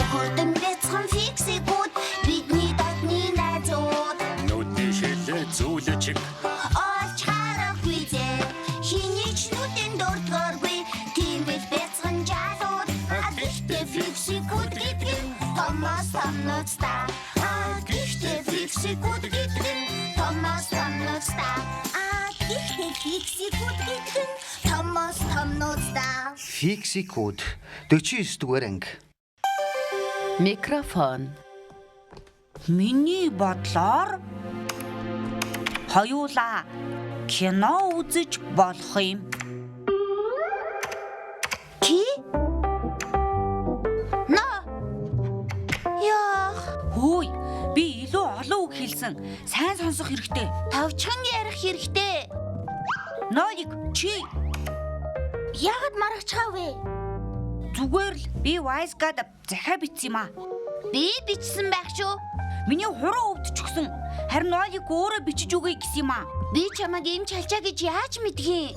Өгөрдөн бяцхан фиксикүүд бидний дотны найзууд Нүдний шилээ зүйлчиг олж харахгүй зэ хиний ч нүдэн дурдгааргүй тийм л бяцхан жалууд гэхдээ фиксикүүд гэдэг нь Томас Томноцтой гэхдээ фиксикүүд гэдэг нь Томас Томноцтой гэхдээ фиксикүүд гэдэг нь Томас Томноцтой Фиксикүүд 49 дугаар анги. Микрофон. Миний бодлоор хоёулаа кино үзэж болох юм. Чи? На. Яах? Хөөе, би илүү олон үг хэлсэн. Сайн сонсох хэрэгтэй. Тавчхан ярих хэрэгтэй. Ноолик, чи Яагаад маргачхаа вэ? зүгээр л би Wise-гад захиа бичсэн юм аа. Би бичсэн байх шүү. Миний хуруу өвдчихсөн. Харин Ноолик өөрөө бичиж өгье гэсэн юм аа. Би чамайг ийм чалчаа гэж яаж мэдгий?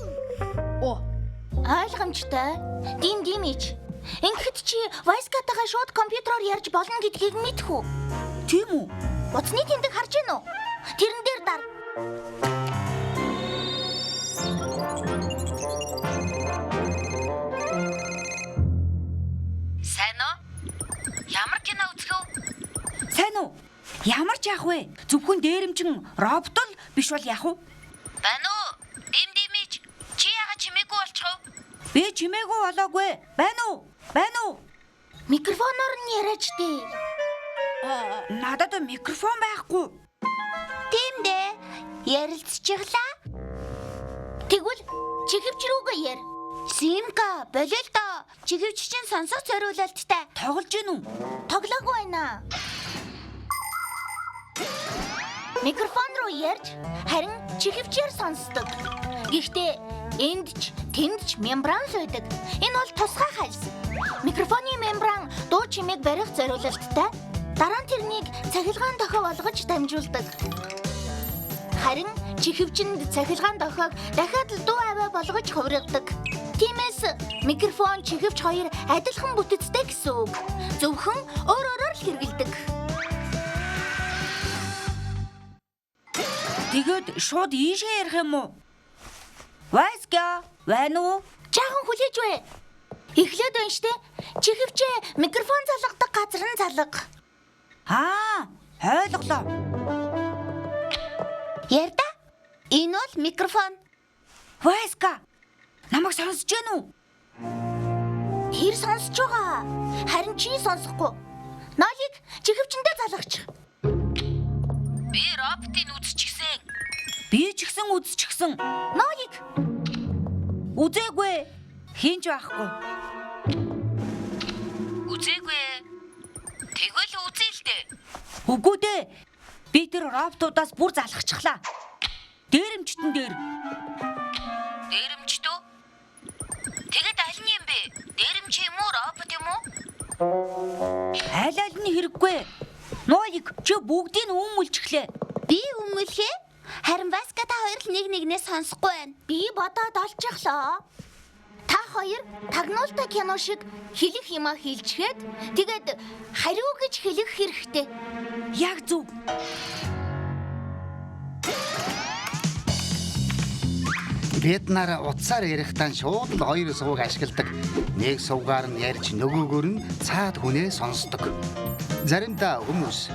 Ойлгомжтой. Димич. Ингээд чи Wise-гадаа шууд компьютероор ярьж болно гэдгийг мэдэх үү? Тийм үү? Утасны тэмдэг харж гин үү? Тэрэн дээр дар. Сайн уу? Ямар кино үзэх вэ? Сайн уу? Ямар ч яах вэ? Зөвхөн дээрэмчин робот л биш бол яах вэ? Байна уу? Димич, чи яагаад чимээгүй болчихов? Би чимээгүй болоогүй. Байна уу? Байна уу? Микрофоноор нь яриач дээ. Надад микрофон байхгүй. Тийм дээ. Ярилцчихлаа. Тэгвэл чихвч рүүгээ яар. Симка, бололто. Чихвч чинь сонсох зориулалттай. Тоглож гин үү? Тоглоогүй байна. Микрофон руу ярьж харин чихвчээр сонсдог. Гэхдээ энд ч тэнд ч мембран суудаг. Энэ бол тусгай хальс. Микрофоны мембран дуу чимээг барих зориулалттай. Дараа нь тэрнийг цахилгаан дохио болгож дамжуулдаг. Харин чихвчэнд цахилгаан дохиог дахиад л дуу аваа болгож хувиргадаг. Тиймээс микрофон чихвч хоёр адилхан бүтэцтэй гэсэн үг. Зөвхөн өөрөөр л хэрэгэлдэг. Тэгээд шууд ийшээ ярих юм уу? Wise-га, байна уу? Жаахан хүлээж бай. Эхлээд байна штэ. Чихвчээ микрофон залгадаг газар нь залга. Ойлголоо. Ярда. Энэ бол микрофон. Wise-га, намайг сонсож гин үү? Тэр сонсож байгаа. Харин чи сонсохгүй. Ноолик чихвчэндээ залгач. Би роботыг үзчихсэн. Би ч гэсэн үзчихсэн. Ноолик Үзээгүй. Хинч байхгүй. Үзээгүй. Тэгвэл үзээ л дээ. Үгүй дээ. Би тэр роботуудаас бүр залхачихлаа. Дээрэмчтэн дээр. Дээрэмчтөө? Тэгэд аль нь юм бэ? Дээрэмч юм уу, робот юм уу? Аль нь хэрэггүй. Ноолик, чи бүгдийг нь өмүүлчихлээ. би өмөлхөө. Харин Васка та хоёр л нэг нэгнээс сонсохгүй байна. Би бодоод олчихлоо. Та хоёр тагнуултай кино шиг хэлэх юмаа хэлчихээд тэгээд хариу гэж хэлэх хэрэгтэй. Яг зөв. Бид нар утсаар ярихдаа шууд л хоёр сувг ашигладаг. Нэг сувгаар нь ярьж нөгөөгөр нь цаад хүнээ сонсдог. Заримдаа хүмүүс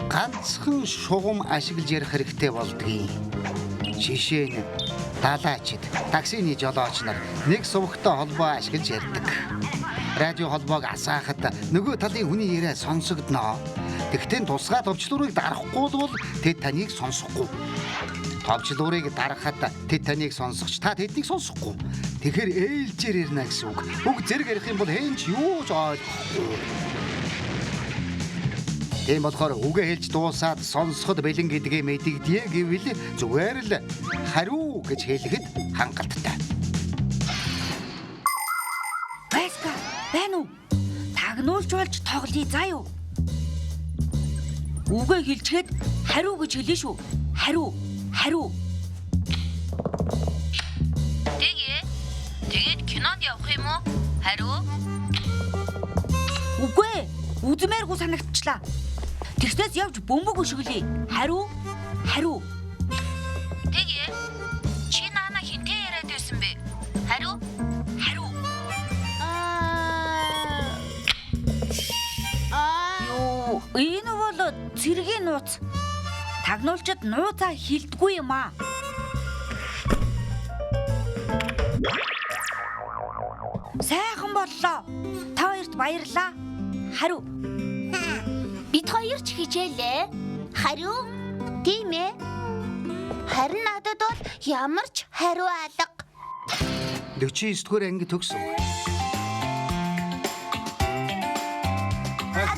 ганцхан шугам ашиглаж ярих хэрэгтэй болдгийг. Жишээ нь далаачид, таксины жолооч нар нэг сувгтай холбоо ашиглаж ярьдаг. Радио холбоог асаахад нөгөө талын хүний яриа сонсогдноо. Тэгтээ тусгай товчлуурыг дарахгүй бол тэд таныг сонсохгүй. Товчлуурыг дарахад тэд таныг сонсогч та тэднийг сонсохгүй. Тэгэхээр ээлжээр ирнэ гэсэн үг. Үг зэрэг ярих юм бол хэн ч юу ч ойлгохгүй. Тийм болохоор үгээ хэлж дуусаад сонсоход бэлэн гэдгээ мэдэгдээ гэвэл зүгээр л хариу гэж хэлэхэд хангалттай. Васка, байна уу? Тагнуулж болж тоглоё заа юу? Үгээ хэлчихэд хариу гэж хэлээ шүү. Хариу. айгуу санагдчихлаа. Тэгснээс явж бөмбөг өшгөлье. Хариу. Тэгээ. Чи наана хинтээ яриад байсан бэ? Хариу. Юу, энэ бол цэргийн нууц. Тагнуулчид нууцаа хилдэггүй юм аа. Сайхан боллоо. Та хоёрт баярлалаа. Хариу. Бид хоёр ч хичээлээ. Хариу. Тийм ээ. Харин надад бол ямар ч хариу алга. 49-р анги төгсөн.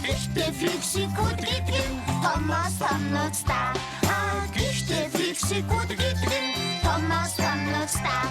Гэхдээ фиксикүүд гэдэг нь Томас Томноцтой. Гэхдээ фиксикүүд гэдэг нь Томас Томноцтой.